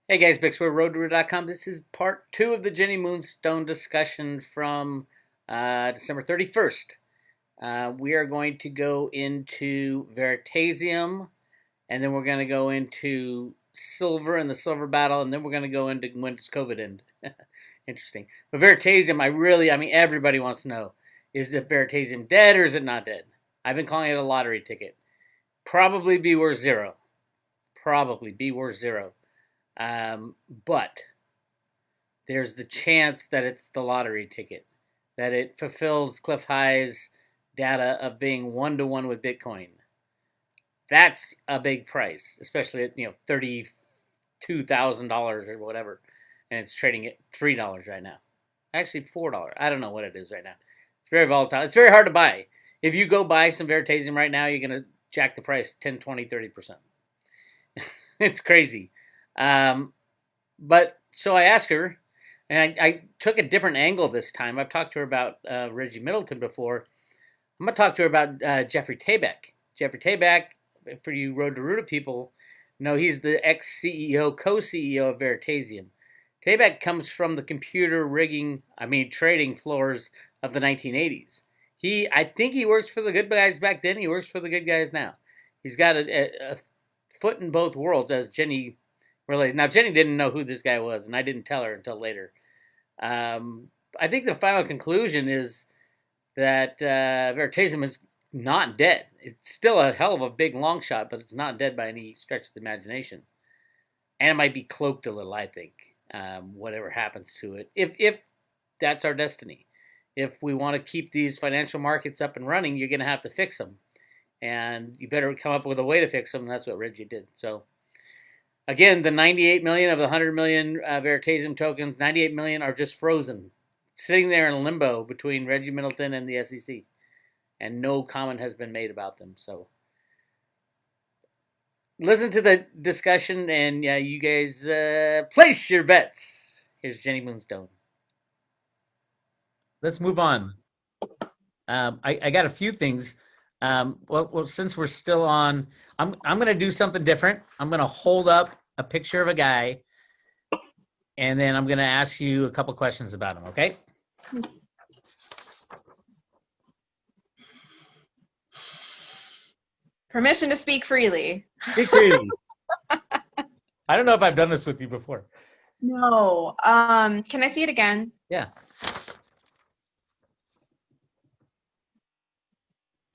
Hey guys, Bix Weir, Roota.com. This is part two of the Jenny Moonstone discussion from December 31st. We are going to go into Veritasium, and then we're going to go into silver and the silver battle, and then we're going to go into when does COVID end. Interesting. But Veritasium, everybody wants to know, is it Veritasium dead or is it not dead? I've been calling it a lottery ticket. Probably be worth zero. Probably be worth zero. But there's the chance that it's the lottery ticket, that it fulfills Cliff High's data of being 1-to-1 with Bitcoin. That's a big price, especially at $32,000 or whatever, and it's trading at $3 right now. Actually, $4. I don't know what it is right now. It's very volatile. It's very hard to buy. If you go buy some Veritasium right now, you're going to jack the price 10, 20, 30%. It's crazy. But so I asked her, and I took a different angle this time. I've talked to her about Reggie Middleton before. I'm going to talk to her about Jeffrey Tabak. Jeffrey Tabak, for you Road to Roota people, know he's the ex-CEO, co-CEO of Veritasium. Tabak comes from the computer trading floors of the 1980s. I think he works for the good guys back then. He works for the good guys now. He's got a foot in both worlds, as Jenny realized. Now, Jenny didn't know who this guy was, and I didn't tell her until later. I think the final conclusion is that Veritasium is not dead. It's still a hell of a big long shot, but it's not dead by any stretch of the imagination. And it might be cloaked a little, I think, whatever happens to it, if that's our destiny. If we want to keep these financial markets up and running, you're going to have to fix them. And you better come up with a way to fix them, and that's what Reggie did. So, again, the 98 million of the 100 million Veritasium tokens, 98 million are just frozen, sitting there in limbo between Reggie Middleton and the SEC. And no comment has been made about them. So, listen to the discussion, and you guys place your bets. Here's Jenny Moonstone. Let's move on. I got a few things. Well, since we're still on, I'm going to do something different. I'm going to hold up a picture of a guy, and then I'm going to ask you a couple questions about him, okay? Permission to speak freely. Speak freely. I don't know if I've done this with you before. No. Can I see it again? Yeah.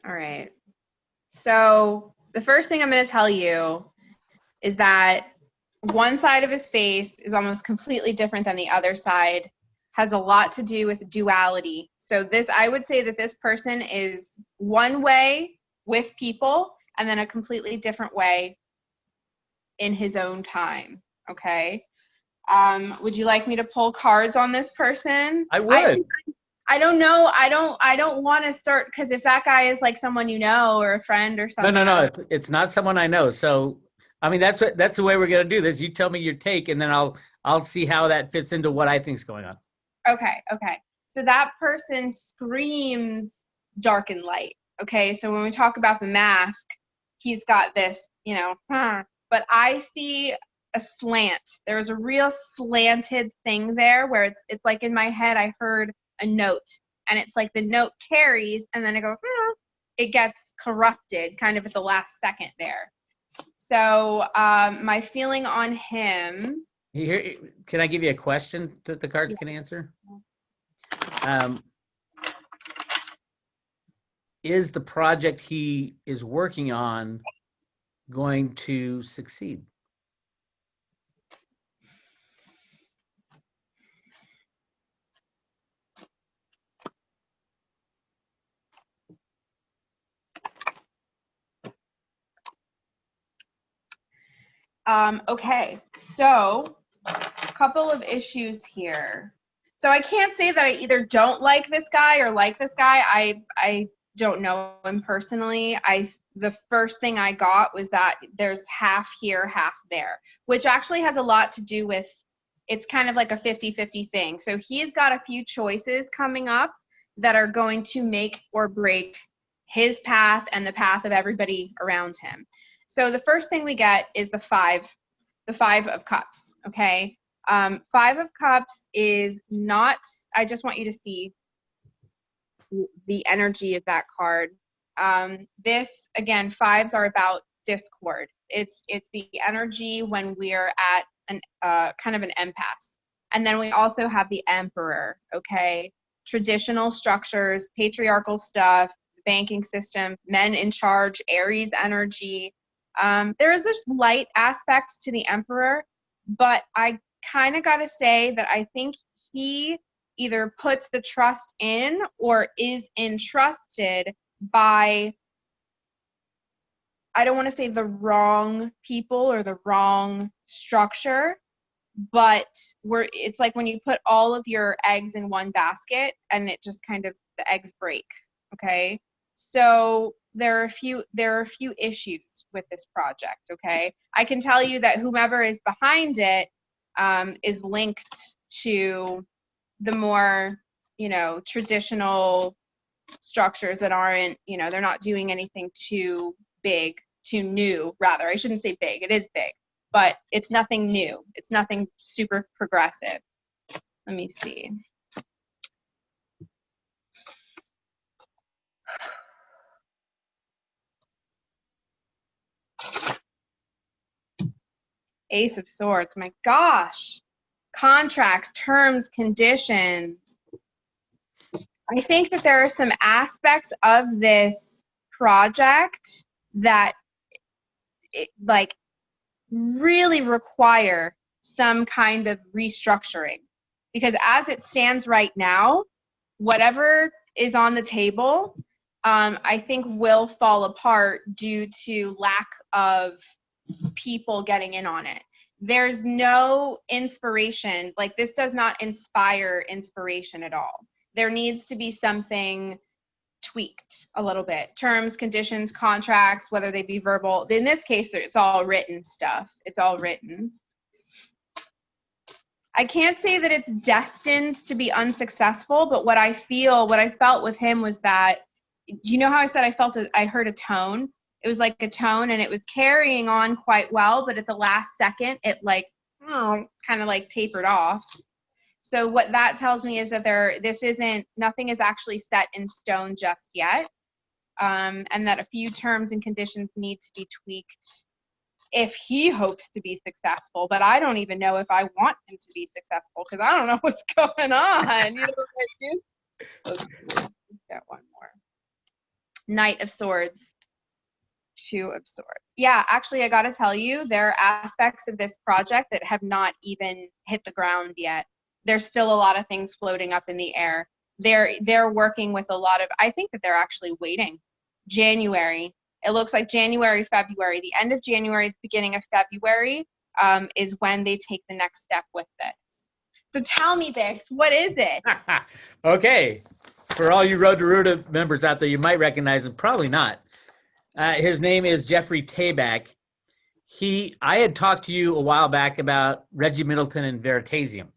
All right. So the first thing I'm going to tell you is that one side of his face is almost completely different than the other side. Has a lot to do with duality. So I would say that this person is one way with people and then a completely different way in his own time. Okay. Would you like me to pull cards on this person? I would. I don't know. I don't want to start, because if that guy is like someone you know or a friend or something. No. It's not someone I know. So, that's the way we're gonna do this. You tell me your take, and then I'll see how that fits into what I think's going on. Okay. So that person screams dark and light. Okay. So when we talk about the mask, he's got this, but I see a slant. There's a real slanted thing there where it's like in my head I heard a note, and it's like the note carries and then it goes, it gets corrupted kind of at the last second there. So my feeling on him. Here, can I give you a question that the cards can answer? Is the project he is working on going to succeed? Okay, so a couple of issues here. So I can't say that I either don't like this guy or like this guy. I don't know him personally. The first thing I got was that there's half here, half there, which actually has a lot to do with, it's kind of like a 50-50 thing. So he's got a few choices coming up that are going to make or break his path and the path of everybody around him. So the first thing we get is the five of cups. Okay. Five of Cups is not, I just want you to see the energy of that card. This, again, fives are about discord. It's the energy when we're at an kind of an impasse. And then we also have the Emperor, okay? Traditional structures, patriarchal stuff, banking system, men in charge, Aries energy. There is this light aspect to the Emperor, but I kind of got to say that I think he either puts the trust in or is entrusted by, I don't want to say the wrong people or the wrong structure, but it's like when you put all of your eggs in one basket and it just kind of, the eggs break. Okay. So there are a few issues with this project. Okay. I can tell you that whomever is behind it is linked to the more, traditional structures that aren't, they're not doing anything too big, too new, rather. I shouldn't say big. It is big, but it's nothing new. It's nothing super progressive. Let me see. Ace of Swords. My gosh. Contracts, terms, conditions. I think that there are some aspects of this project that really require some kind of restructuring, because as it stands right now, whatever is on the table, I think will fall apart due to lack of people getting in on it. There's no inspiration. Like, this does not inspire inspiration at all. There needs to be something tweaked a little bit. Terms, conditions, contracts, whether they be verbal. In this case, it's all written stuff. It's all written. I can't say that it's destined to be unsuccessful, but what I felt with him was that, you know how I said I heard a tone? It was like a tone, and it was carrying on quite well, but at the last second, it kind of like tapered off. So what that tells me is that nothing is actually set in stone just yet, and that a few terms and conditions need to be tweaked if he hopes to be successful. But I don't even know if I want him to be successful, because I don't know what's going on. You know what I do? Let's get one more. Knight of Swords. Two of Swords. Yeah, actually, I got to tell you, there are aspects of this project that have not even hit the ground yet. There's still a lot of things floating up in the air. They're working with a lot of, I think that they're actually waiting. January. It looks like January, February. The end of January, the beginning of February is when they take the next step with this. So tell me, Bix, what is it? Okay. For all you Road to Roota members out there, you might recognize him, probably not. His name is Jeffrey Tabak. I had talked to you a while back about Reggie Middleton and Veritasium.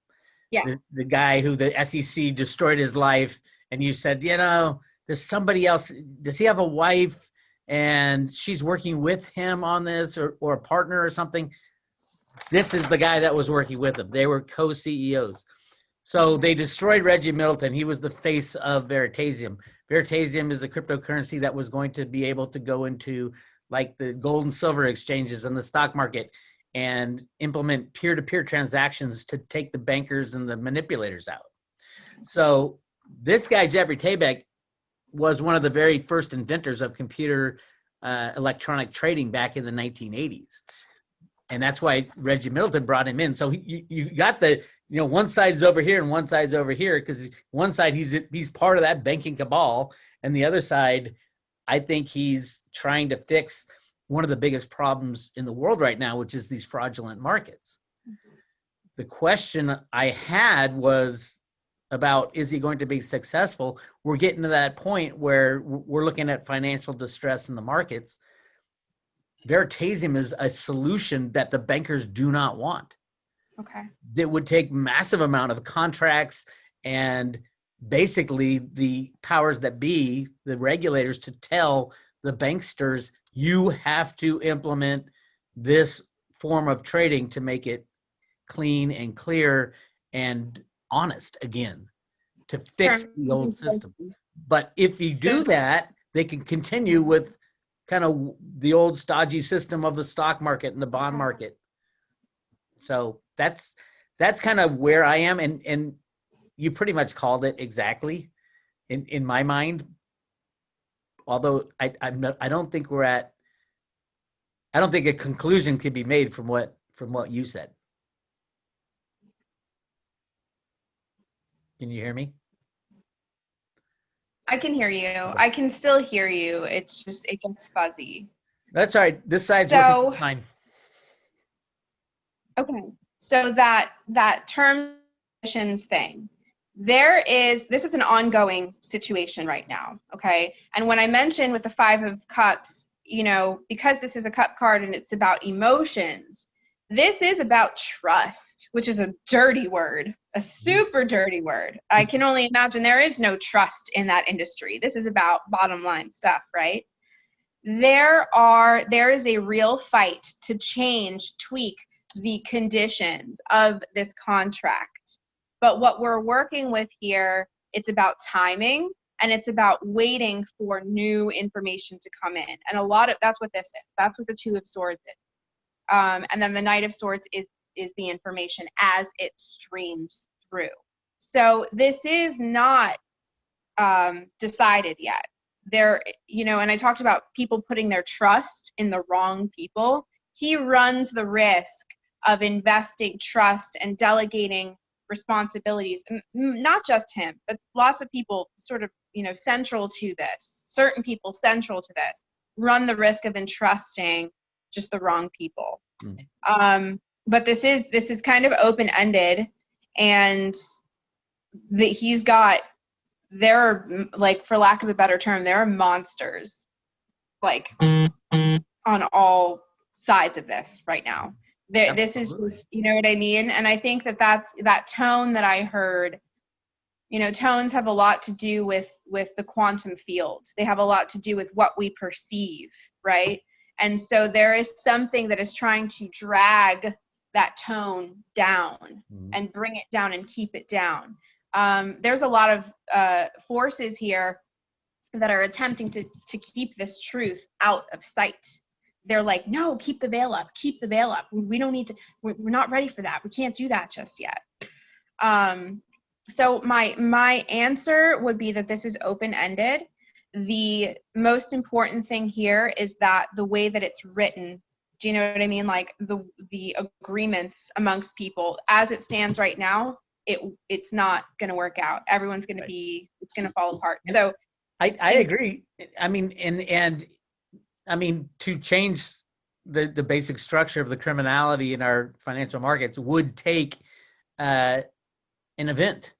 Yeah. The guy who the SEC destroyed his life. And you said, there's somebody else. Does he have a wife and she's working with him on this, or a partner or something? This is the guy that was working with him. They were co-CEOs. So they destroyed Reggie Middleton. He was the face of Veritasium. Veritasium is a cryptocurrency that was going to be able to go into like the gold and silver exchanges and the stock market and implement peer-to-peer transactions to take the bankers and the manipulators out. So this guy, Jeffrey Tabak, was one of the very first inventors of computer electronic trading back in the 1980s. And that's why Reggie Middleton brought him in. So you got the, one side's over here and one side's over here, because one side he's part of that banking cabal, and the other side, I think he's trying to fix one of the biggest problems in the world right now, which is these fraudulent markets. Mm-hmm. The question I had was about, is he going to be successful? We're getting to that point where we're looking at financial distress in the markets. Veritasium is a solution that the bankers do not want. Okay. That would take massive amount of contracts and basically the powers that be, the regulators, to tell the banksters, you have to implement this form of trading to make it clean and clear and honest again to fix the old system. But if you do that, they can continue with kind of the old stodgy system of the stock market and the bond market. So that's kind of where I am, and you pretty much called it exactly in my mind. Although I don't think a conclusion can be made from what you said. Can you hear me? I can hear you. I can still hear you. It's just, it gets fuzzy. That's all right. This side's working fine. Okay. So that term conditions thing, this is an ongoing situation right now. Okay. And when I mentioned with the 5 of Cups, because this is a cup card and it's about emotions, this is about trust, which is a dirty word, a super dirty word. I can only imagine there is no trust in that industry. This is about bottom line stuff, right? There is a real fight to tweak the conditions of this contract. But what we're working with here, it's about timing, and it's about waiting for new information to come in. And that's what this is. That's what the 2 of Swords is. And then the Knight of Swords is the information as it streams through. So this is not decided yet. And I talked about people putting their trust in the wrong people. He runs the risk of investing trust and delegating responsibilities. Not just him, but lots of people sort of, central to this. Certain people central to this run the risk of entrusting just the wrong people. But this is kind of open-ended, and there are, like, for lack of a better term, there are monsters, like, on all sides of this right now. This is just, you know what I mean? And I think that's that tone that I heard. Tones have a lot to do with the quantum field. They have a lot to do with what we perceive, right? And so there is something that is trying to drag that tone down and bring it down and keep it down. There's a lot of forces here that are attempting to keep this truth out of sight. They're like, no, keep the veil up, keep the veil up. We don't need to, we're not ready for that. We can't do that just yet. So my answer would be that this is open-ended. The most important thing here is that the way that it's written, do you know what I mean? Like the agreements amongst people as it stands right now, it's not going to work out. Everyone's going to it's going to fall apart. So I agree. I mean, and I mean, to change the basic structure of the criminality in our financial markets would take an event.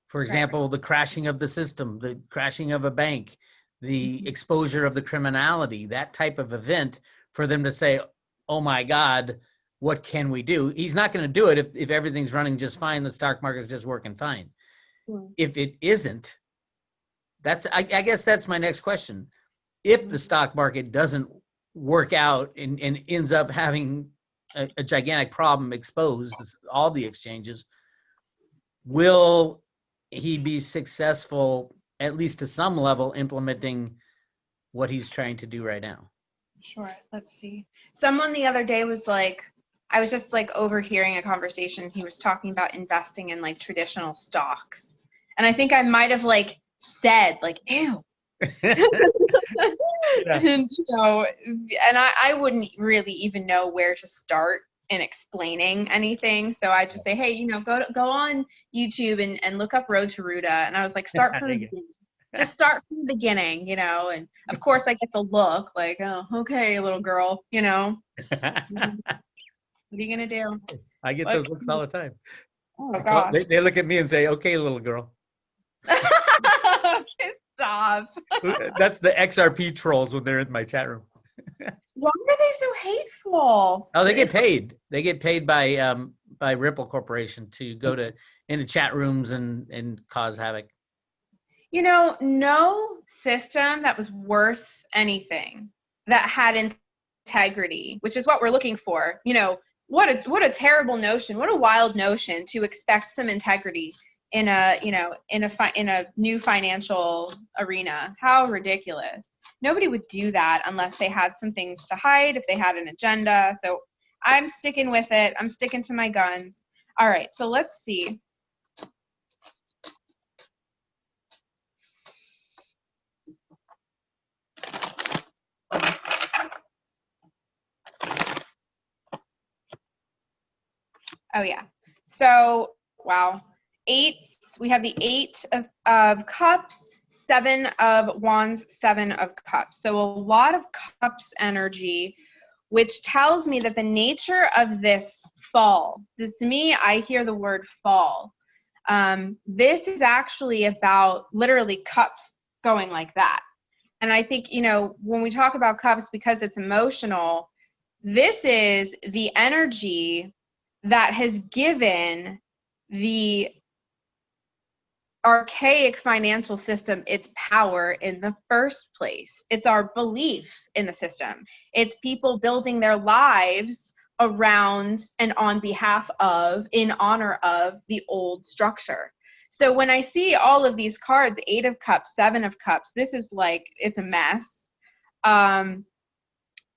For example, the crashing of the system, the crashing of a bank, the exposure of the criminality, that type of event for them to say, oh my God, what can we do? He's not going to do it if everything's running just fine, the stock market's just working fine. If it isn't, I guess that's my next question. If the stock market doesn't work out and ends up having a gigantic problem exposed, all the exchanges, will he be successful, at least to some level, implementing what he's trying to do right now? Sure. Let's see. Someone the other day was like, I was just like overhearing a conversation. He was talking about investing in like traditional stocks. And I think I might have like said like, ew. And, and I wouldn't really even know where to start in explaining anything. So I just say, hey, go on YouTube and look up Road to Roota. And I was like, start from the beginning. Just start from the beginning, and of course I get the look like, oh, okay, little girl, what are you gonna do? I get those looks all the time. Oh my gosh. They look at me and say, okay, little girl. Stop. That's the XRP trolls when they're in my chat room. Why are they so hateful? Oh, they get paid. They get paid by Ripple Corporation to go into chat rooms and cause havoc. No system that was worth anything, that had integrity, which is what we're looking for. what a terrible notion. What a wild notion to expect some integrity in a, you know, in a new financial arena. How ridiculous. Nobody would do that unless they had some things to hide, if they had an agenda. So I'm sticking with it. I'm sticking to my guns. All right, so let's see. Oh yeah. So wow. Eights. We have the Eight of Cups, Seven of Wands, Seven of Cups. So a lot of Cups energy, which tells me that the nature of this fall, to me, I hear the word fall. This is actually about literally cups going like that. And I think, you know, when we talk about cups, because it's emotional, this is the energy that has given the archaic financial system its power in the first place. It's our belief in the system. It's people building their lives around and on behalf of, in honor of the old structure. So when I see all of these cards, Eight of Cups, Seven of Cups, this is like, it's a mess.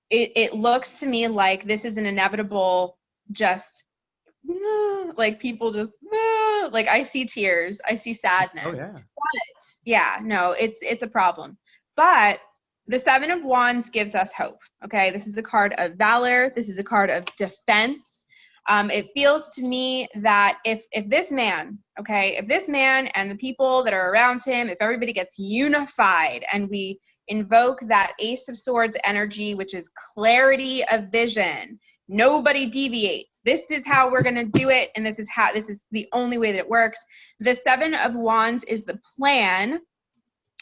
It looks to me like this is an inevitable, just like people just like, I see tears, I see sadness. Oh yeah. But yeah, no, it's a problem. But the Seven of Wands gives us hope. Okay, this is a card of valor. This is a card of defense. It feels to me that if this man, okay, if this man and the people that are around him, if everybody gets unified and we invoke that Ace of Swords energy, which is clarity of vision, nobody deviates. This is how we're going to do it, and this is the only way that it works. The Seven of Wands is the plan.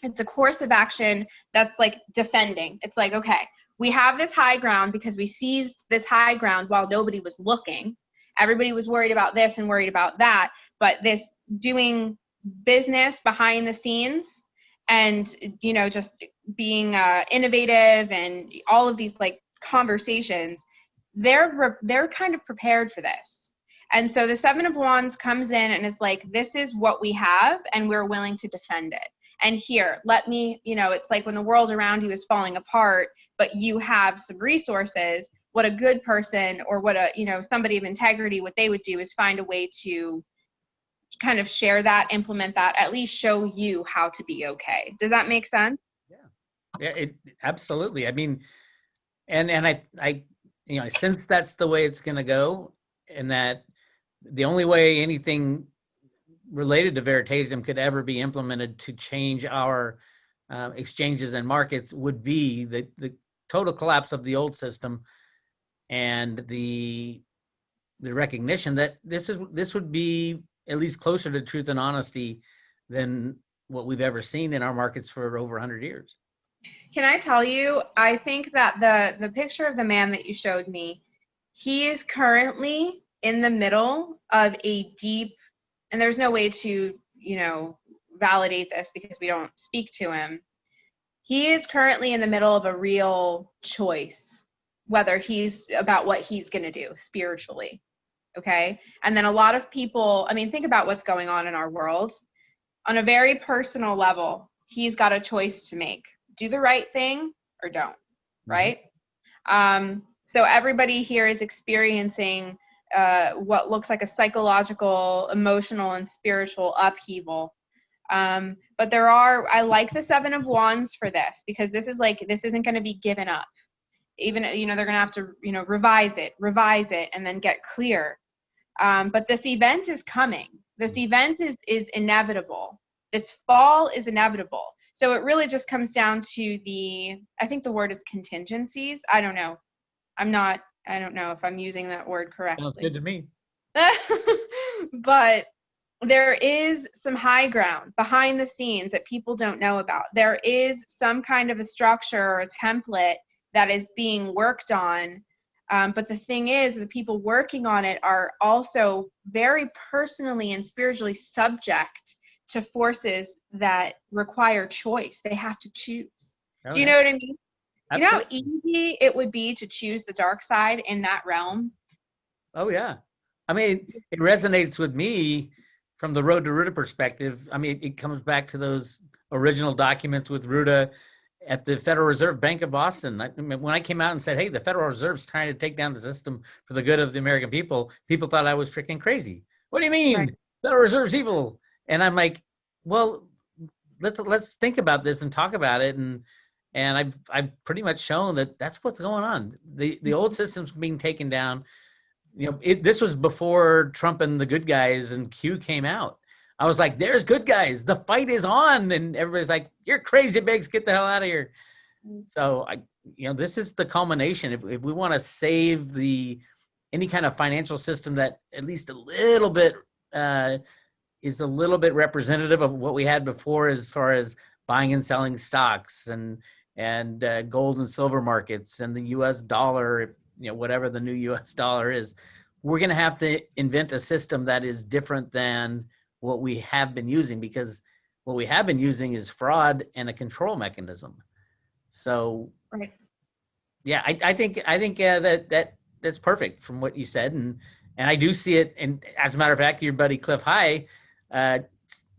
It's a course of action that's like defending. It's like, okay, we have this high ground because we seized this high ground while nobody was looking. Everybody was worried about this and worried about that, but this doing business behind the scenes and, you know, just being innovative and all of these like conversations, they're kind of prepared for this. And so the Seven of Wands comes in and is like, this is what we have and we're willing to defend it. And here, let me, you know, it's like when the world around you is falling apart, but you have some resources, what a good person or what a, you know, somebody of integrity, what they would do is find a way to kind of share that, implement that, at least show you how to be okay. Does that make sense? Yeah, it absolutely. I mean, and I you know, I sense that's the way it's going to go, and that the only way anything related to Veritasium could ever be implemented to change our exchanges and markets would be the total collapse of the old system and the recognition that this would be at least closer to truth and honesty than what we've ever seen in our markets for over 100 years. Can I tell you, I think that the picture of the man that you showed me, he is currently in the middle of a deep, and there's no way to, you know, validate this because we don't speak to him. He is currently in the middle of a real choice, whether he's about what he's going to do spiritually. Okay. And then a lot of people, I mean, think about what's going on in our world. On a very personal level, he's got a choice to make. Do the right thing or don't, right? So everybody here is experiencing what looks like a psychological, emotional, and spiritual upheaval. But I like the Seven of Wands for this, because this isn't going to be given up. Even, you know, they're going to have to, you know, revise it, and then get clear. But this event is coming. This event is inevitable. This fall is inevitable. So it really just comes down to I think the word is contingencies. I don't know. I don't know if I'm using that word correctly. Sounds good to me. But there is some high ground behind the scenes that people don't know about. There is some kind of a structure or a template that is being worked on. But the thing is, the people working on it are also very personally and spiritually subject to forces that require choice. They have to choose. Oh, Do you know what I mean? Absolutely. You know how easy it would be to choose the dark side in that realm? Oh yeah. I mean, it resonates with me from the Road to Ruta perspective. I mean, it comes back to those original documents with Ruta at the Federal Reserve Bank of Boston. When I came out and said, "Hey, the Federal Reserve's trying to take down the system for the good of the American people," people thought I was freaking crazy. What do you Right. mean? Federal Reserve's evil? And I'm like, well, let's think about this and talk about it. And I've pretty much shown that that's what's going on. The old system's being taken down. This was before Trump and the good guys and Q came out. I was like, there's good guys. The fight is on. And everybody's like, you're crazy, Biggs. Get the hell out of here. So this is the culmination. If we want to save any kind of financial system that at least a little bit is a little bit representative of what we had before, as far as buying and selling stocks and gold and silver markets and the U.S. dollar, whatever the new U.S. dollar is, we're going to have to invent a system that is different than what we have been using, because what we have been using is fraud and a control mechanism. So, Right. yeah, I think that's perfect from what you said, and I do see it. And as a matter of fact, your buddy Cliff High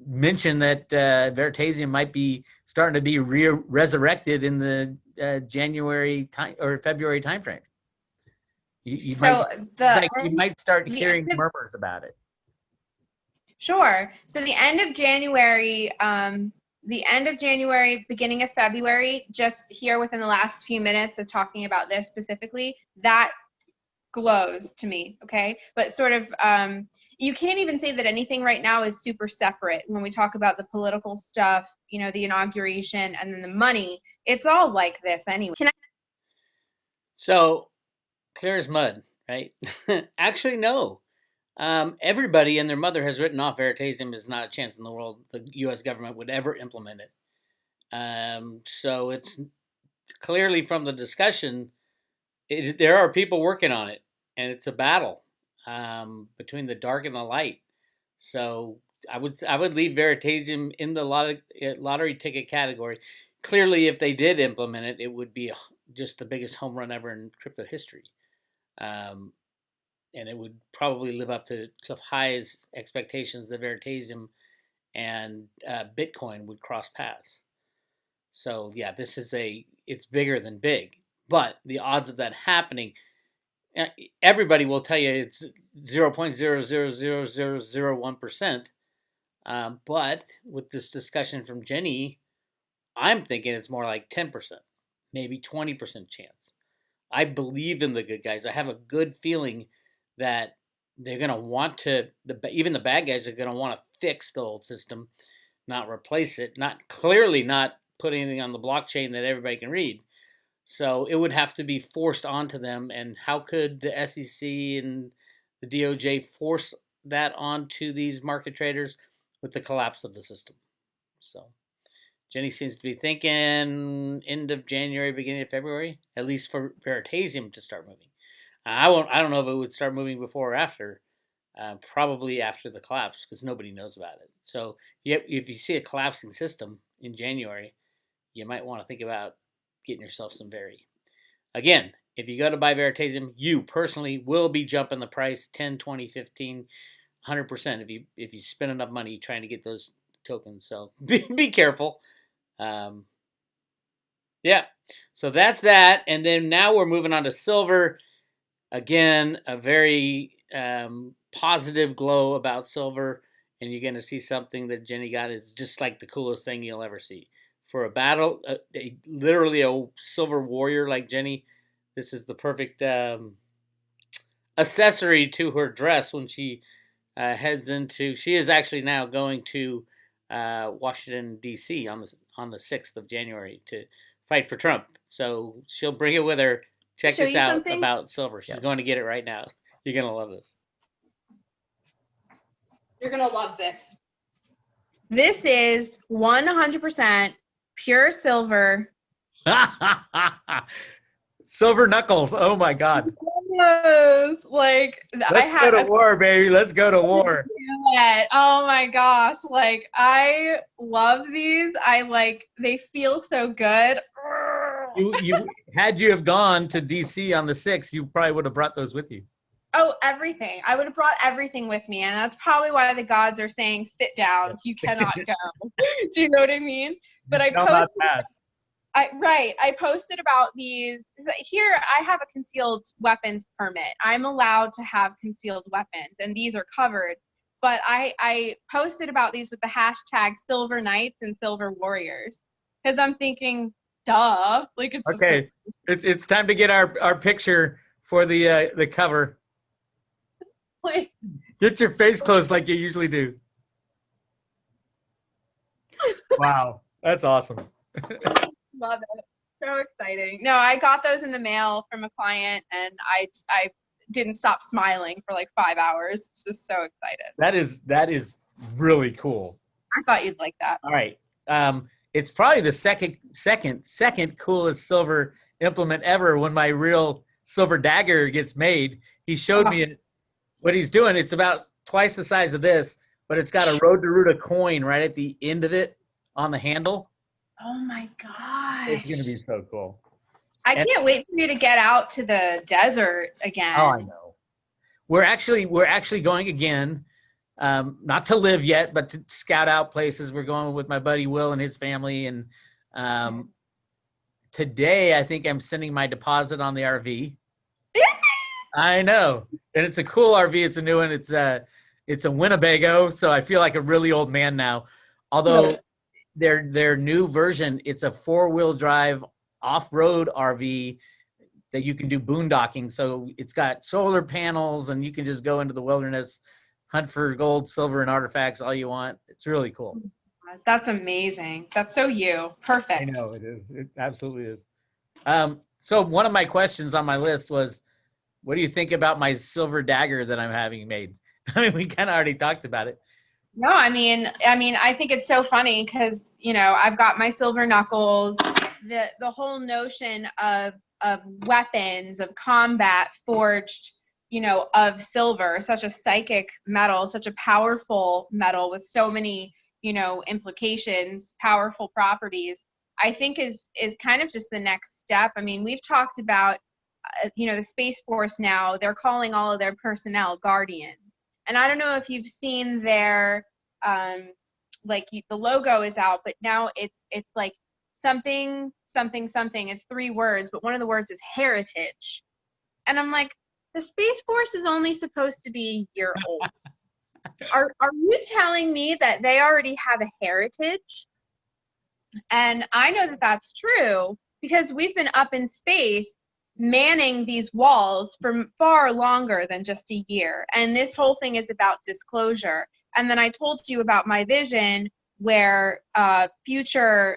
mentioned that Veritasium might be starting to be resurrected in the January time or February timeframe. You might start hearing murmurs about it. Sure. So the end of January, beginning of February, just here within the last few minutes of talking about this specifically, that glows to me. Okay. But sort of, you can't even say that anything right now is super separate. When we talk about the political stuff, the inauguration and then the money, it's all like this anyway. So clear as mud, right? Actually, no. Everybody and their mother has written off Veritasium. Is not a chance in the world the U.S. government would ever implement it. So it's clearly from the discussion, there are people working on it, and it's a battle between the dark and the light. So I would leave Veritasium in the lottery ticket category. Clearly, if they did implement it, it would be just the biggest home run ever in crypto history. And it would probably live up to Cliff High's expectations that Veritasium and Bitcoin would cross paths. So yeah, it's bigger than big, but the odds of that happening, everybody will tell you it's 0.0000001%. But with this discussion from Jenny, I'm thinking it's more like 10%, maybe 20% chance. I believe in the good guys. I have a good feeling that they're going to want to, even the bad guys are going to want to fix the old system, not replace it, not put anything on the blockchain that everybody can read. So it would have to be forced onto them. And how could the SEC and the DOJ force that onto these market traders with the collapse of the system? So Jenny seems to be thinking end of January, beginning of February, at least for Veritasium to start moving. I don't know if it would start moving before or after. Probably after the collapse, because nobody knows about it. So if you see a collapsing system in January, you might want to think about getting yourself some Veri. Again, if you go to buy Veritasium, you personally will be jumping the price 10, 20, 15, 100% if you spend enough money trying to get those tokens. So be careful. Yeah, so that's that. And then now we're moving on to silver. Again, a very positive glow about silver, and you're going to see something that Jenny got. It's just like the coolest thing you'll ever see. For a battle, literally a silver warrior like Jenny, this is the perfect accessory to her dress when she heads into. She is actually now going to Washington, D.C. on the 6th of January to fight for Trump. So she'll bring it with her. Check this out about silver. She's going to get it right now. You're going to love this. You're going to love this. This is 100% pure silver. Silver knuckles. Oh my God. Yes. Let's go to war, baby. Let's go to war. Oh my gosh. I love these. They feel so good. You had you have gone to DC on the 6th, you probably would have brought those with you. Oh, everything. I would have brought everything with me. And that's probably why the gods are saying, sit down. You cannot go. Do you know what I mean? You But I shall posted, not pass. I posted about these. Here, I have a concealed weapons permit. I'm allowed to have concealed weapons, and these are covered. But I posted about these with the hashtag Silver Knights and Silver Warriors because I'm thinking, duh. Like, it's just Okay, it's time to get our picture for the cover. like, Get your face closed like you usually do. Wow, that's awesome. love it. So exciting. No, I got those in the mail from a client, and I didn't stop smiling for like 5 hours. Just so excited. That is really cool. I thought you'd like that. All right. It's probably the second coolest silver implement ever when my real silver dagger gets made. He showed me what he's doing. It's about twice the size of this, but it's got a Road to Roota coin right at the end of it on the handle. Oh my gosh. It's going to be so cool. I can't wait for you to get out to the desert again. Oh, I know. We're actually going again. Not to live yet, but to scout out places. We're going with my buddy Will and his family. And today, I think I'm sending my deposit on the RV. I know, and it's a cool RV. It's a new one. It's a Winnebago, so I feel like a really old man now. Although their new version, it's a 4-wheel drive off-road RV that you can do boondocking. So it's got solar panels, and you can just go into the wilderness, hunt for gold, silver, and artifacts all you want. It's really cool. That's amazing. That's so you. Perfect. I know it is. It absolutely is. So one of my questions on my list was, what do you think about my silver dagger that I'm having made? I mean, we kind of already talked about it. No, I mean, I think it's so funny because, I've got my silver knuckles. The whole notion of weapons, of combat forged, of silver, such a psychic metal, such a powerful metal with so many, implications, powerful properties, I think is kind of just the next step. I mean, we've talked about, the Space Force now, they're calling all of their personnel guardians. And I don't know if you've seen their, the logo is out, but now it's like something is 3 words, but one of the words is heritage. And I'm like, the Space Force is only supposed to be a year old. Are you telling me that they already have a heritage? And I know that that's true because we've been up in space manning these walls for far longer than just a year. And this whole thing is about disclosure. And then I told you about my vision where future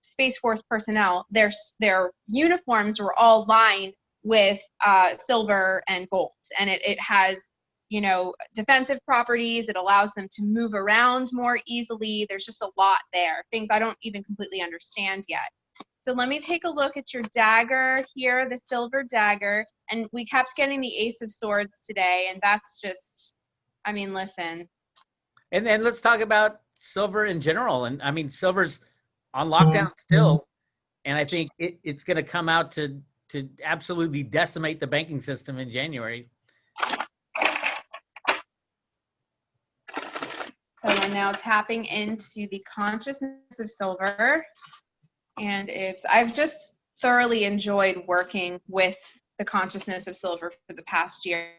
Space Force personnel, their uniforms were all lined with silver and gold. And it has, defensive properties. It allows them to move around more easily. There's just a lot there, things I don't even completely understand yet. So let me take a look at your dagger here, the silver dagger. And we kept getting the Ace of Swords today, and that's just, listen. And then let's talk about silver in general. And I mean, silver's on lockdown still. And I think it's going to come out to absolutely decimate the banking system in January. So we're now tapping into the consciousness of silver. And I've just thoroughly enjoyed working with the consciousness of silver for the past year.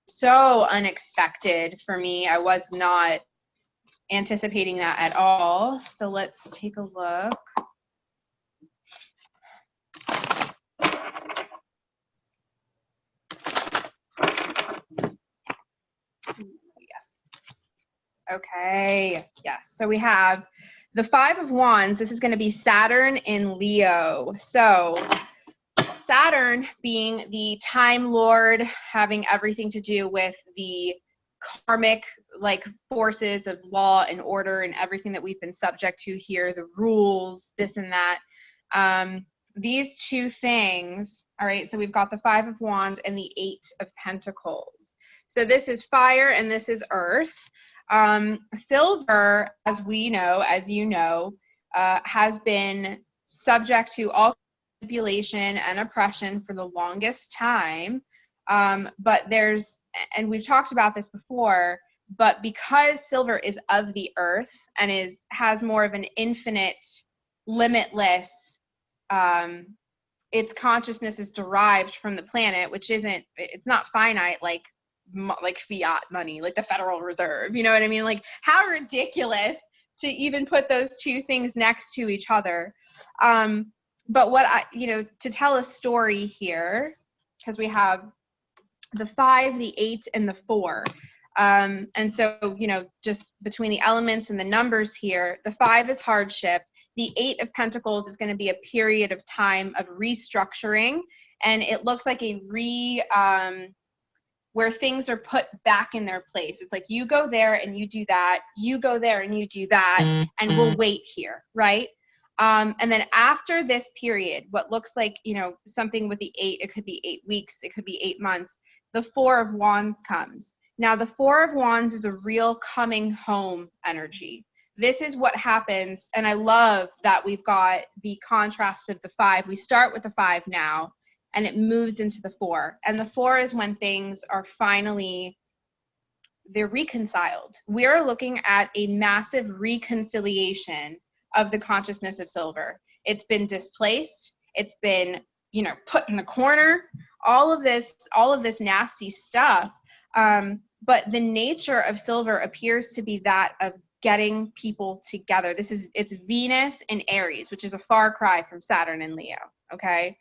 So unexpected for me. I was not anticipating that at all. So let's take a look. Okay, yes. So we have the 5 of Wands. This is going to be Saturn in Leo. So Saturn being the Time Lord, having everything to do with the karmic forces of law and order and everything that we've been subject to here, the rules, this and that. These 2 things, all right, so we've got the 5 of Wands and the 8 of Pentacles. So this is fire and this is earth. Silver, as you know, has been subject to all manipulation and oppression for the longest time. But and we've talked about this before, but because silver is of the earth and has more of an infinite, limitless, its consciousness is derived from the planet, which it's not finite like fiat money, like the Federal Reserve. You know what I mean? Like, how ridiculous to even put those two things next to each other. But to tell a story here, because we have the 5, the 8, and the 4. And so, just between the elements and the numbers here, the 5 is hardship. The 8 of Pentacles is going to be a period of time of restructuring. And it looks like where things are put back in their place. It's like, you go there and you do that. You go there and you do that. And we'll wait here, right? And then after this period, what looks like, something with the 8, it could be 8 weeks, it could be 8 months. The 4 of Wands comes. Now, the 4 of Wands is a real coming home energy. This is what happens, and I love that we've got the contrast of the 5. We start with the 5 now, and it moves into the 4. And the 4 is when things are finally, they're reconciled. We're looking at a massive reconciliation of the consciousness of silver. It's been displaced. It's been, put in the corner. All of this nasty stuff. But the nature of silver appears to be that of getting people together. It's Venus in Aries, which is a far cry from Saturn and Leo. Okay.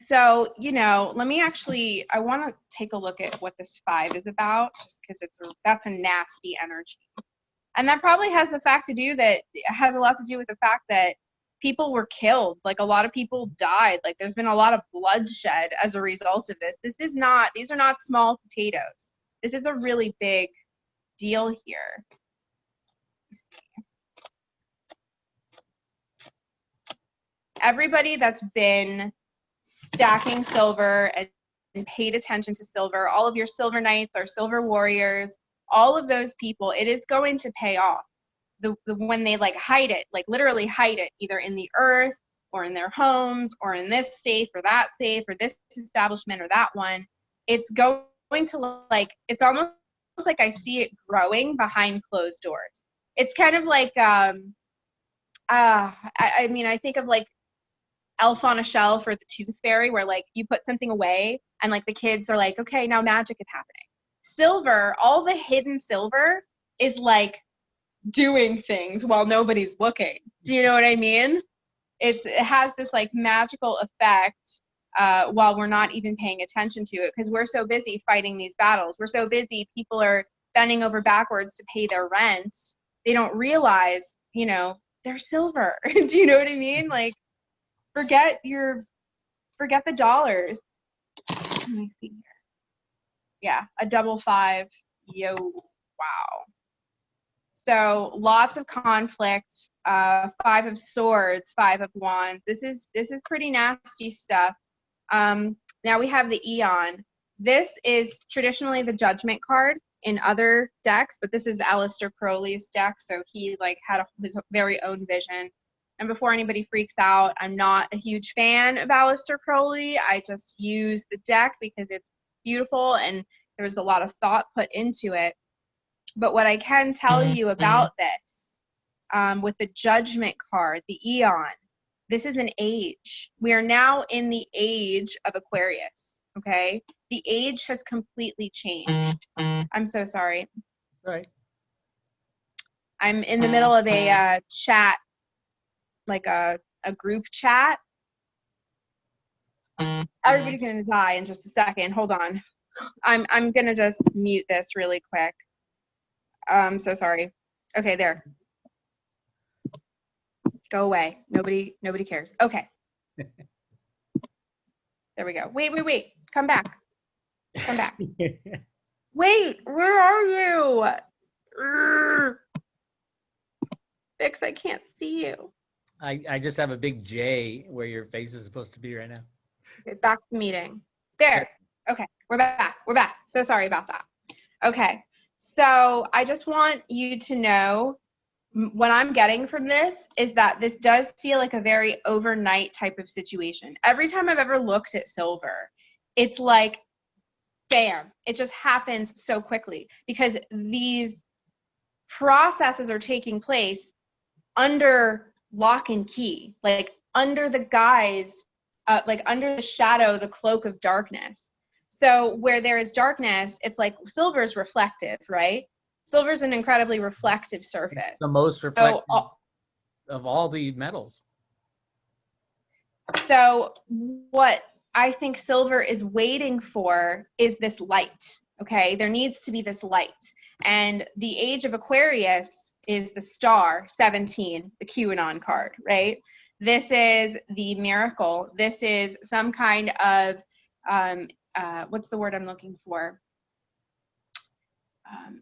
So, I want to take a look at what this 5 is about, just because that's a nasty energy. And that probably has a lot to do with the fact that people were killed. Like, a lot of people died. Like, there's been a lot of bloodshed as a result of this. These are not small potatoes. This is a really big deal here. Everybody that's been stacking silver and paid attention to silver, all of your silver knights or silver warriors, all of those people, it is going to pay off. When they hide it, literally hide it, either in the earth or in their homes or in this safe or that safe or this establishment or that one, it's going to it's almost like I see it growing behind closed doors. It's kind of like, I think of Elf on a Shelf or the Tooth Fairy, where you put something away and the kids are like, okay, now magic is happening. Silver, all the hidden silver is doing things while nobody's looking. Do you know what I mean? It has this magical effect while we're not even paying attention to it, because we're so busy fighting these battles. We're so busy. People are bending over backwards to pay their rent. They don't realize, they're silver. Do you know what I mean? Forget the dollars. Let me see here. Yeah, a double 5. Yo, wow. So lots of conflict. 5 of Swords, 5 of Wands. This is pretty nasty stuff. Now we have the Eon. This is traditionally the Judgment card in other decks, but this is Aleister Crowley's deck, so he had his very own vision. And before anybody freaks out, I'm not a huge fan of Aleister Crowley. I just use the deck because it's beautiful and there's a lot of thought put into it. But what I can tell you about this, with the Judgment card, the Eon, this is an age. We are now in the age of Aquarius, okay? The age has completely changed. I'm so sorry. Right. I'm in the middle of a chat, a group chat. Everybody's gonna die in just a second. Hold on. I'm gonna just mute this really quick. I'm so sorry. Okay, there. Go away. Nobody cares. Okay. There we go. Wait. Come back. Wait, where are you? Bix, I can't see you. I just have a big J where your face is supposed to be right now. Okay, back to meeting. There. Okay, we're back. So sorry about that. Okay, so I just want you to know what I'm getting from this is that this does feel like a very overnight type of situation. Every time I've ever looked at silver, it's like, bam, it just happens so quickly because these processes are taking place under lock and key, like under the guise, like under the shadow, the cloak of darkness. So where there is darkness, it's like silver is reflective, right? Silver is an incredibly reflective surface. It's the most reflective of all the metals. So what I think silver is waiting for is this light, okay? There needs to be this light. And the age of Aquarius is the star 17, the QAnon card, right? This is the miracle. This is some kind of, what's the word I'm looking for?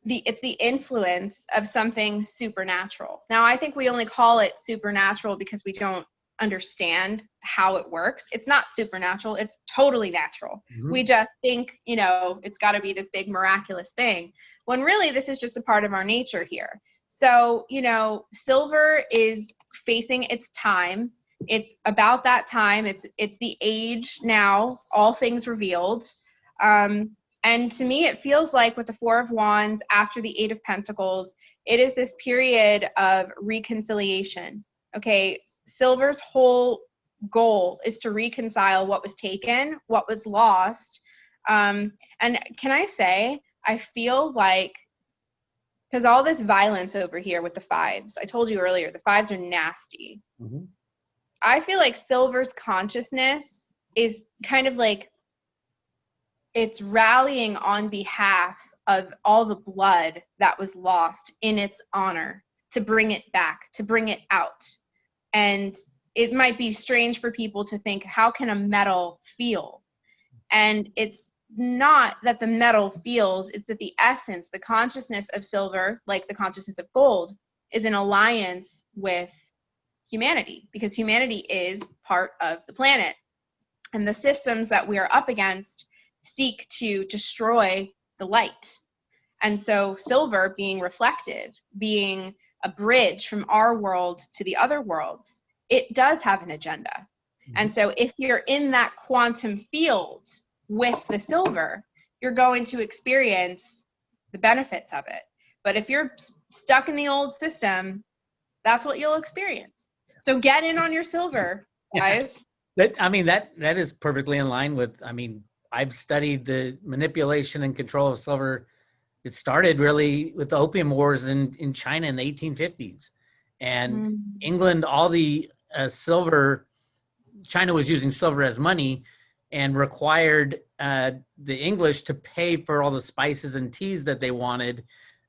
It's the influence of something supernatural. Now, I think we only call it supernatural because we don't understand how it works. It's not supernatural. It's totally natural. Mm-hmm. We just think, you know, it's got to be this big miraculous thing, when really this is just a part of our nature here. So, you know, silver is facing its time. It's about that time. It's the age now, all things revealed. And to me, it feels like with the Four of Wands after the Eight of Pentacles, it is this period of reconciliation. Okay, silver's whole goal is to reconcile what was taken, what was lost. And can I say, I feel like, because all this violence over here with the fives, I told you earlier, the fives are nasty. Mm-hmm. I feel like silver's consciousness is kind of like, it's rallying on behalf of all the blood that was lost in its honor to bring it back, to bring it out. And it might be strange for people to think, how can a metal feel? And it's not that the metal feels, it's that the essence, the consciousness of silver, like the consciousness of gold, is in alliance with humanity, because humanity is part of the planet. And the systems that we are up against seek to destroy the light. And so silver, being reflective, being a bridge from our world to the other worlds, it does have an agenda. Mm-hmm. And so if you're in that quantum field with the silver, you're going to experience the benefits of it. But if you're stuck in the old system, that's what you'll experience. So get in on your silver, guys. That is perfectly in line with, I've studied the manipulation and control of silver. It started really with the Opium Wars in China in the 1850s. And England, all the silver, China was using silver as money and required the English to pay for all the spices and teas that they wanted.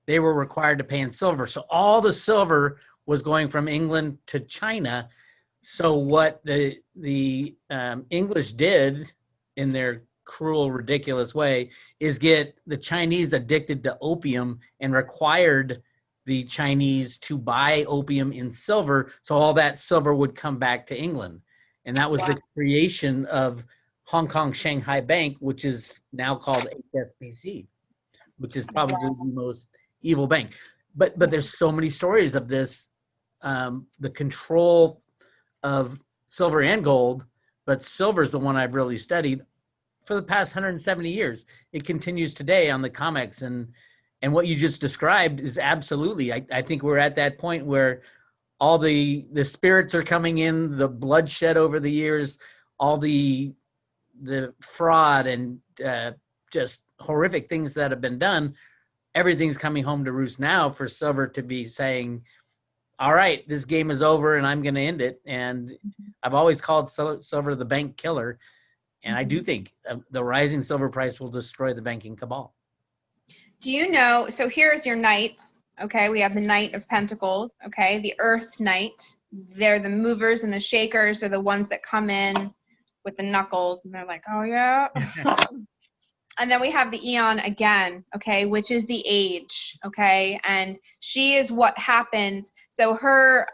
They were required to pay in silver. So all the silver was going from England to China. So what the English did in their cruel, ridiculous way is get the Chinese addicted to opium and required the Chinese to buy opium in silver, so all that silver would come back to England. And that was the creation of Hong Kong Shanghai Bank, which is now called HSBC, which is probably the most evil bank. But there's so many stories of this, the control of silver and gold, but silver is the one I've really studied for the past 170 years. It continues today on the comics, and what you just described is absolutely, I think we're at that point where all the spirits are coming in, the bloodshed over the years, all the fraud and just horrific things that have been done, everything's coming home to roost now for silver to be saying, all right, this game is over and I'm going to end it. And I've always called silver the bank killer. And I do think the rising silver price will destroy the banking cabal. Do you know, so here's your knights, okay? We have the Knight of Pentacles, okay? The Earth Knight. They're the movers and the shakers. They're the ones that come in with the knuckles and they're like, oh yeah. And then we have the Eon again, okay, which is the age, okay? And she is what happens. So her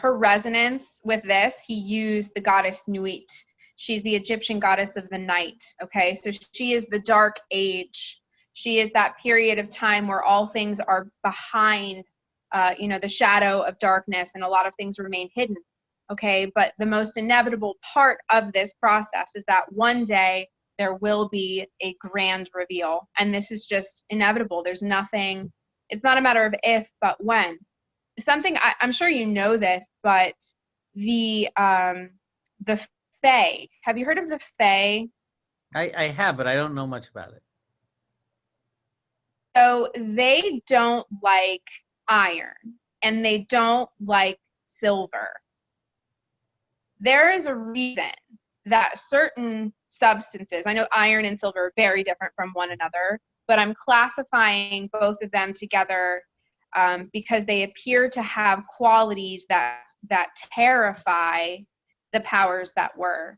resonance with this, he used the goddess Nuit. She's the Egyptian goddess of the night, okay? So she is the dark age. She is that period of time where all things are behind, the shadow of darkness, and a lot of things remain hidden. Okay, but the most inevitable part of this process is that one day there will be a grand reveal, and this is just inevitable. There's nothing, it's not a matter of if, but when. Something, I'm sure you know this, but the Fae, have you heard of the Fae? I have, but I don't know much about it. So they don't like iron, and they don't like silver. There is a reason that certain substances, I know iron and silver are very different from one another, but I'm classifying both of them together because they appear to have qualities that terrify the powers that were.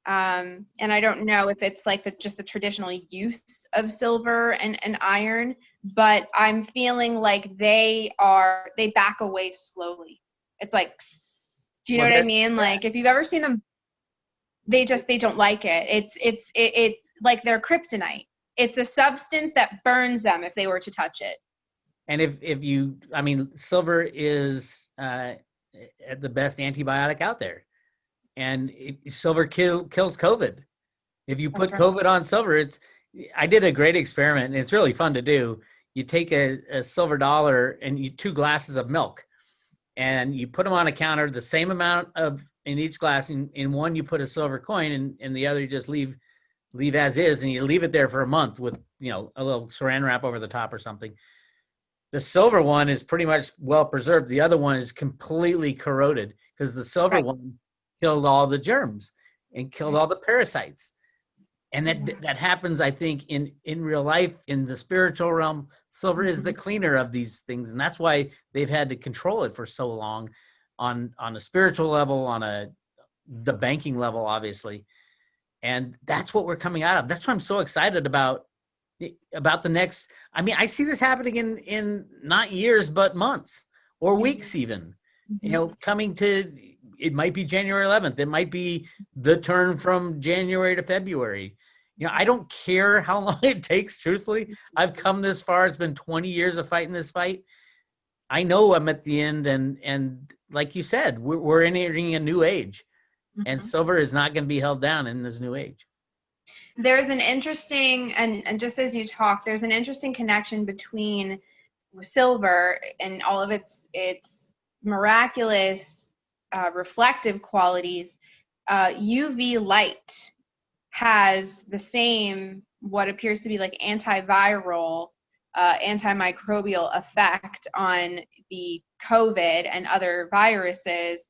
And I don't know if it's like just the traditional use of silver and iron, but I'm feeling like they back away slowly. It's like, do you know what I mean? Like if you've ever seen them, they don't like it. It's like their kryptonite. It's a substance that burns them if they were to touch it. And if you, I mean, silver is the best antibiotic out there. And silver kills COVID. If you put COVID on silver, I did a great experiment, and it's really fun to do. You take a silver dollar and 2 glasses of milk, and you put them on a counter, the same amount in each glass. In one, you put a silver coin, and in the other, you just leave as is, and you leave it there for a month with a little saran wrap over the top or something. The silver one is pretty much well preserved. The other one is completely corroded because the silver one killed all the germs and killed all the parasites. And that happens, I think, in real life, in the spiritual realm. Silver is the cleaner of these things. And that's why they've had to control it for so long on a spiritual level, on the banking level, obviously. And that's what we're coming out of. That's why I'm so excited about the next. I mean, I see this happening in not years, but months or weeks even, coming to, it might be January 11th. It might be the turn from January to February. I don't care how long it takes, truthfully. I've come this far. It's been 20 years of fighting this fight. I know I'm at the end, and like you said, we're entering a new age, and silver is not going to be held down in this new age. There's an interesting, and just as you talk, there's an interesting connection between silver and all of its miraculous reflective qualities. UV light has the same, what appears to be like antiviral, antimicrobial effect on the COVID and other viruses.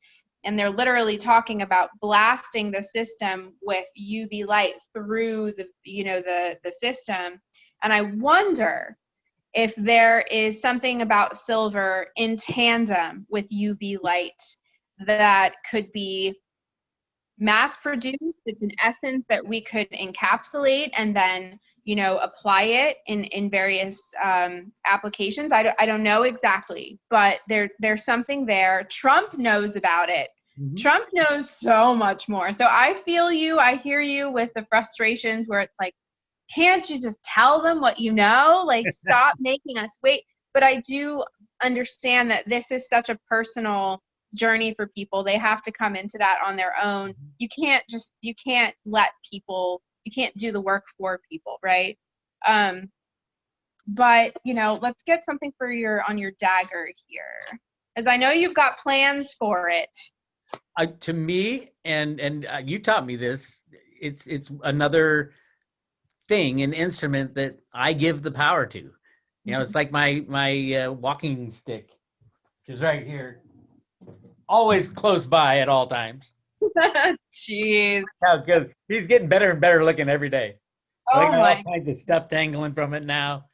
And they're literally talking about blasting the system with UV light through the system. And I wonder if there is something about silver in tandem with UV light that could be mass produced. It's an essence that we could encapsulate and then apply it in various applications. I don't know exactly, but there's something there. Trump knows about it. Trump knows so much more. So I feel you. I hear you with the frustrations where it's like, can't you just tell them what you know? Like, stop making us wait. But I do understand that this is such a personal journey for people. They have to come into that on their own. You can't let people, you can't do the work for people, right? But let's get something for on your dagger here, as I know you've got plans for it. To me, and you taught me this, it's another thing, an instrument that I give the power to. It's like my walking stick, which is right here, always close by at all times. Jeez. How good. He's getting better and better looking every day. I got all kinds of stuff dangling from it now.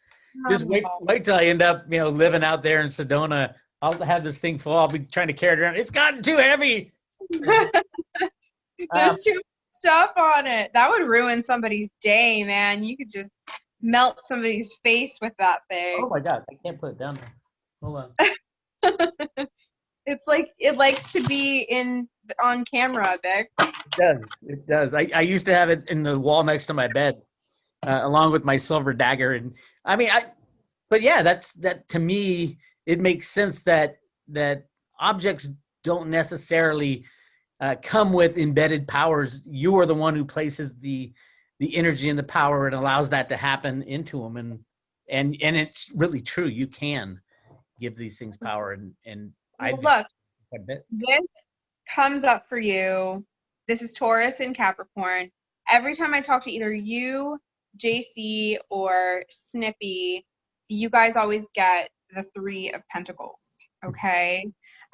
Just wait till I end up, living out there in Sedona. I'll have this thing full. I'll be trying to carry it around. It's gotten too heavy. There's too much stuff on it. That would ruin somebody's day, man. You could just melt somebody's face with that thing. Oh my God, I can't put it down there. Hold on. It's like it likes to be on camera, Vic. It does. I used to have it in the wall next to my bed, along with my silver dagger. And but yeah, that to me, it makes sense that objects don't necessarily come with embedded powers. You are the one who places the energy and the power and allows that to happen into them. And it's really true. You can give these things power. And Well, look, this comes up for you. This is Taurus and Capricorn. Every time I talk to either you, JC, or Snippy, you guys always get the 3 of Pentacles, okay?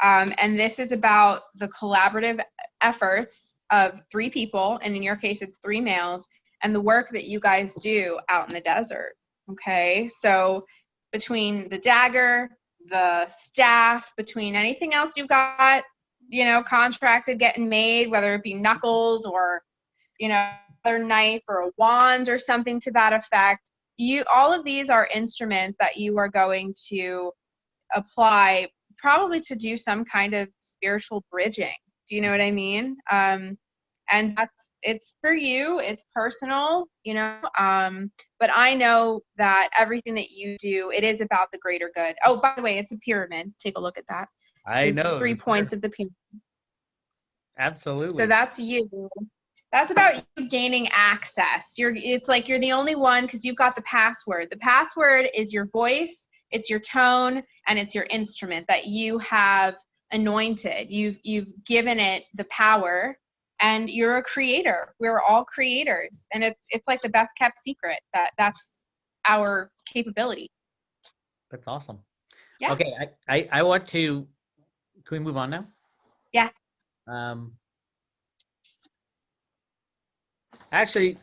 And this is about the collaborative efforts of 3 people, and in your case, it's 3 males, and the work that you guys do out in the desert, okay? So between the dagger, the staff, between anything else you've got, you know, contracted getting made, whether it be knuckles or, you know, another knife or a wand or something to that effect, all of these are instruments that you are going to apply probably to do some kind of spiritual bridging. Do you know what I mean? And it's for you, it's personal, you know, but I know that everything that you do, it is about the greater good. Oh, by the way, it's a pyramid. Take a look at that. I know. 3 points of the pyramid. Absolutely. So that's you. That's about you gaining access. It's like you're the only one because you've got the password. The password is your voice, it's your tone, and it's your instrument that you have anointed. You've given it the power, and you're a creator. We're all creators, and it's like the best kept secret that's our capability. That's awesome. Yeah. Okay, I want to. Can we move on now? Yeah. Actually,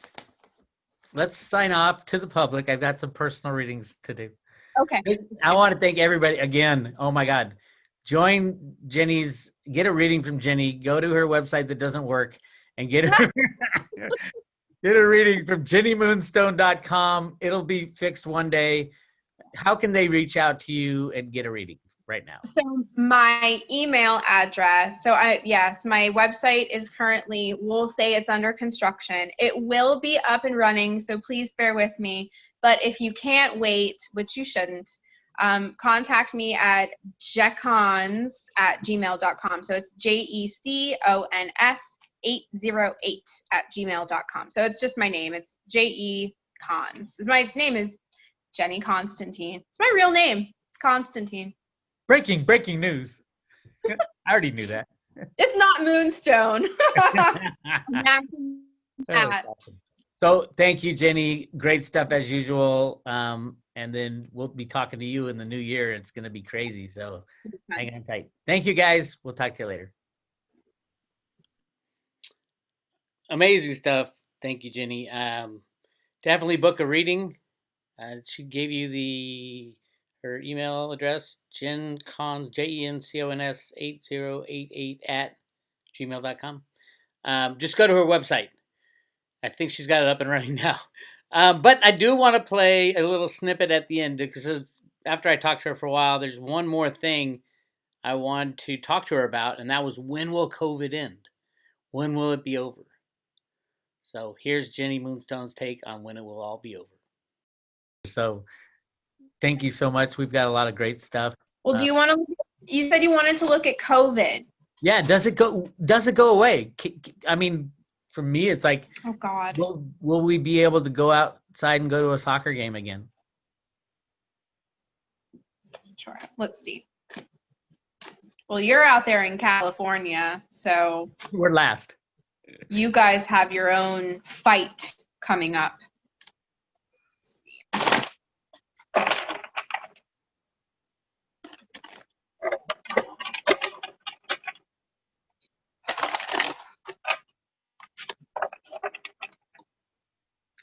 let's sign off to the public. I've got some personal readings to do. Okay. I want to thank everybody again. Oh my God. Join Jenny's, get a reading from Jenny, go to her website that doesn't work and get a reading from jennymoonstone.com. It'll be fixed one day. How can they reach out to you and get a reading right now? So my email address, yes, my website is currently, we'll say it's under construction. It will be up and running, so please bear with me. But if you can't wait, which you shouldn't, contact me at jecons@gmail.com. So it's JECONS808@gmail.com. So it's just my name. It's JE.Cons. My name is Jenny Constantine. It's my real name, Constantine. Breaking news. I already knew that. It's not Moonstone. Awesome. So thank you, Jenny. Great stuff as usual. And then we'll be talking to you in the new year. It's going to be crazy. So hang on tight. Thank you, guys. We'll talk to you later. Amazing stuff. Thank you, Jenny. Definitely book a reading. She gave you her email address, JenCons, JENCONS 8088@gmail.com. Just go to her website. I think she's got it up and running now. But I do want to play a little snippet at the end because after I talked to her for a while, there's one more thing I want to talk to her about, and that was, when will COVID end? When will it be over? So here's Jenny Moonstone's take on when it will all be over. So thank you so much. We've got a lot of great stuff. Well, do you want to? You said you wanted to look at COVID. Yeah. Does it go away? I mean, for me, it's like, oh God, will we be able to go outside and go to a soccer game again? Sure. Let's see. Well, you're out there in California, so we're last. You guys have your own fight coming up.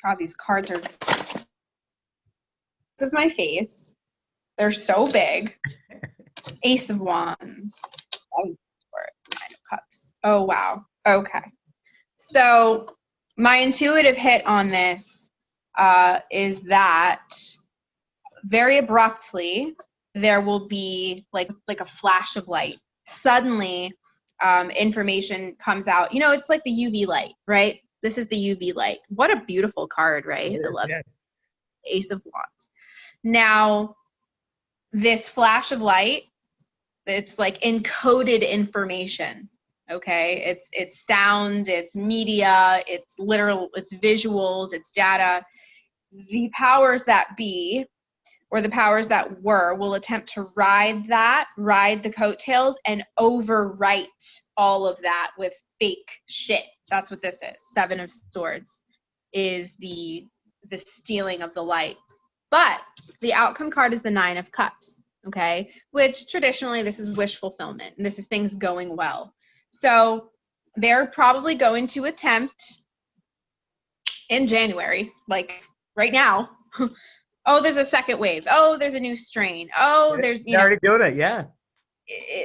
God, these cards are of my face. They're so big. Ace of Wands. Nine of Cups. Oh, wow. Okay. So my intuitive hit on this is that very abruptly there will be like a flash of light. Suddenly information comes out. You know, it's like the UV light, right? This is the UV light. What a beautiful card, right? I love it. Ace of Wands. Now, this flash of light, It's like encoded information. Okay, it's sound, it's media, it's literal, it's visuals, it's data. The powers that be, or the powers that were, will attempt to ride the coattails and overwrite all of that with fake shit. That's what this is. 7 of Swords is the stealing of the light. But the outcome card is the 9 of Cups, okay? Which traditionally this is wish fulfillment, and this is things going well. So they're probably going to attempt in January, like right now, oh, there's a second wave. Oh, there's a new strain. Oh, there's, They're already doing it, yeah.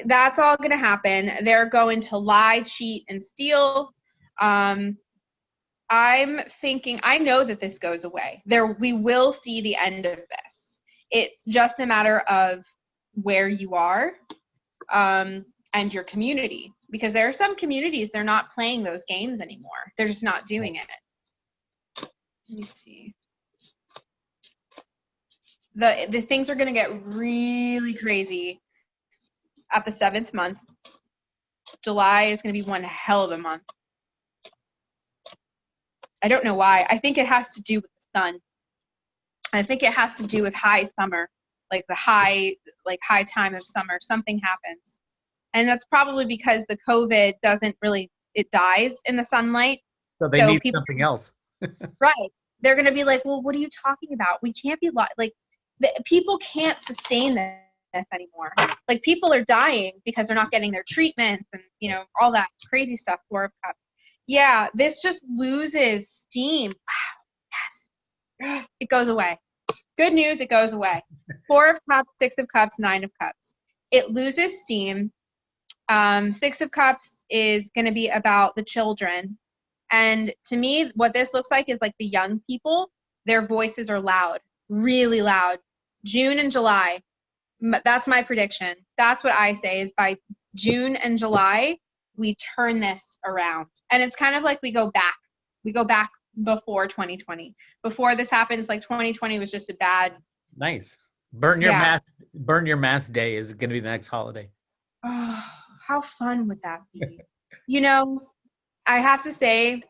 That's all going to happen. They're going to lie, cheat, and steal. I'm thinking, I know that this goes away. We will see the end of this. It's just a matter of where you are and your community. Because there are some communities, they're not playing those games anymore. They're just not doing it. Let me see. The things are going to get really crazy at the 7th month. July is going to be one hell of a month. I don't know why. I think it has to do with the sun. I think it has to do with high summer, like the high time of summer. Something happens. And that's probably because the COVID it dies in the sunlight. So they need something else. Right. They're going to be like, well, what are you talking about? We can't be people can't sustain this anymore. Like, people are dying because they're not getting their treatments and, all that crazy stuff. 4 of Cups. Yeah, this just loses steam. Wow. Yes. It goes away. Good news, it goes away. 4 of Cups, 6 of Cups, 9 of Cups. It loses steam. 6 of Cups is going to be about the children. And to me, what this looks like is like the young people, their voices are loud, really loud. June and July, that's my prediction. That's what I say is by June and July, we turn this around. And it's kind of like we go back before 2020. Before this happens, like 2020 was just a bad. Nice. Burn your mask day is going to be the next holiday. Oh, how fun would that be? I have to say,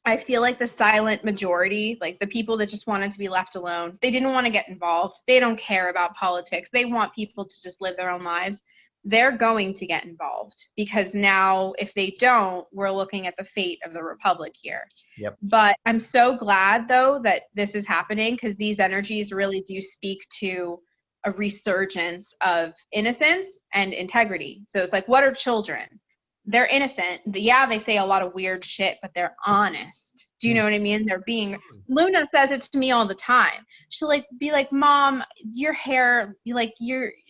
I feel like the silent majority, like the people that just wanted to be left alone, they didn't want to get involved. They don't care about politics. They want people to just live their own lives. They're going to get involved because now if they don't, we're looking at the fate of the republic here. Yep. But I'm so glad, though, that this is happening because these energies really do speak to a resurgence of innocence and integrity. So it's like, what are children? They're innocent. Yeah, they say a lot of weird shit, but they're honest. Do you know what I mean? Luna says it to me all the time. She'll be like, Mom, your hair,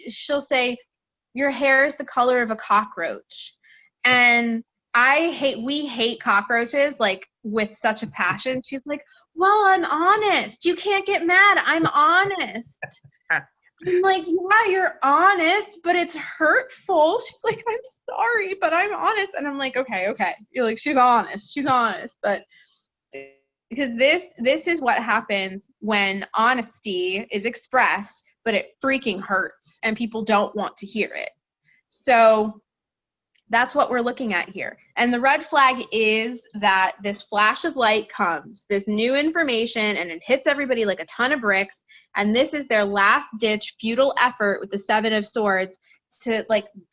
she'll say, your hair is the color of a cockroach. And we hate cockroaches, with such a passion. She's like, well, I'm honest. You can't get mad. I'm honest. I'm like, yeah, you're honest, but it's hurtful. She's like, I'm sorry, but I'm honest. And I'm like, okay. You're like, she's honest. But because this is what happens when honesty is expressed, but it freaking hurts and people don't want to hear it. So that's what we're looking at here. And the red flag is that this flash of light comes, this new information, and it hits everybody like a ton of bricks. And this is their last ditch futile effort with the 7 of Swords to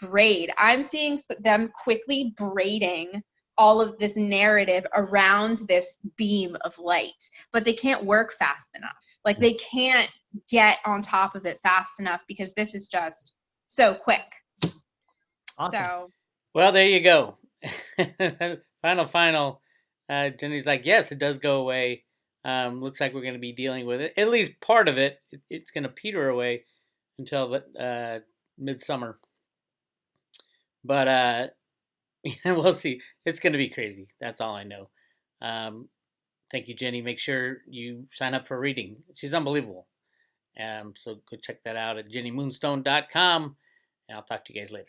braid. I'm seeing them quickly braiding all of this narrative around this beam of light, but they can't work fast enough. They can't get on top of it fast enough because this is just so quick. Awesome. So, well, there you go. Final. Jenny's like, yes, it does go away. Looks like we're going to be dealing with it. At least part of it. It's going to peter away until midsummer. But we'll see. It's going to be crazy. That's all I know. Thank you, Jenny. Make sure you sign up for a reading. She's unbelievable. So go check that out at jennymoonstone.com. And I'll talk to you guys later.